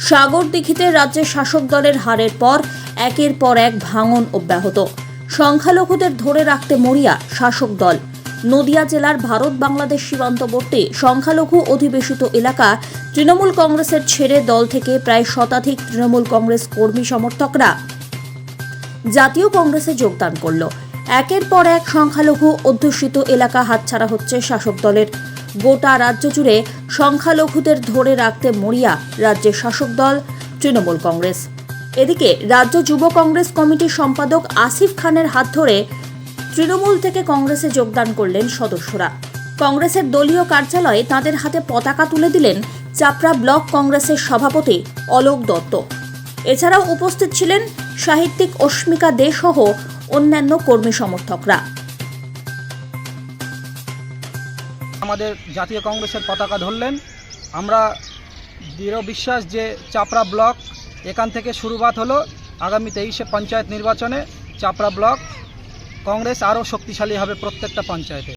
সাগরদিঘিতে রাজ্যের শাসক দলের হারের পর একের পর এক ভাঙন অব্যাহত। সংখ্যালঘুদের ধরে রাখতে মরিয়া শাসক দল। নদিয়া জেলার ভারত বাংলাদেশ সীমান্তবর্তী সংখ্যালঘু অধিবেশিত এলাকা তৃণমূল কংগ্রেসের ছেড়ে দল থেকে প্রায় শতাধিক তৃণমূল কংগ্রেস কর্মী সমর্থকরা জাতীয় কংগ্রেসে যোগদান করল। একের পর এক সংখ্যালঘু অধ্যুষিত এলাকা হাতছাড়া হচ্ছে শাসক দলের। গোটা রাজ্য জুড়ে সংখ্যালঘুদের ধরে রাখতে মরিয়া রাজ্যের শাসক দল তৃণমূল কংগ্রেস। এদিকে রাজ্য যুব কংগ্রেস কমিটির সম্পাদক আসিফ খানের হাত ধরে তৃণমূল থেকে কংগ্রেসে যোগদান করলেন সদস্যরা। কংগ্রেসের দলীয় কার্যালয়ে তাঁদের হাতে পতাকা তুলে দিলেন চাপড়া ব্লক কংগ্রেসের সভাপতি অলোক দত্ত। এছাড়াও উপস্থিত ছিলেন সাহিত্যিক অস্মিকা দে সহ অন্যান্য কর্মী সমর্থকরা। আমাদের জাতীয় কংগ্রেসের পতাকা ধরলেন। আমরা দৃঢ় বিশ্বাস যে চাপড়া ব্লক এখান থেকে শুরুবাত হলো। আগামী 23শে পঞ্চায়েত নির্বাচনে চাপড়া ব্লক কংগ্রেস আরও শক্তিশালী হবে প্রত্যেকটা পঞ্চায়েতে।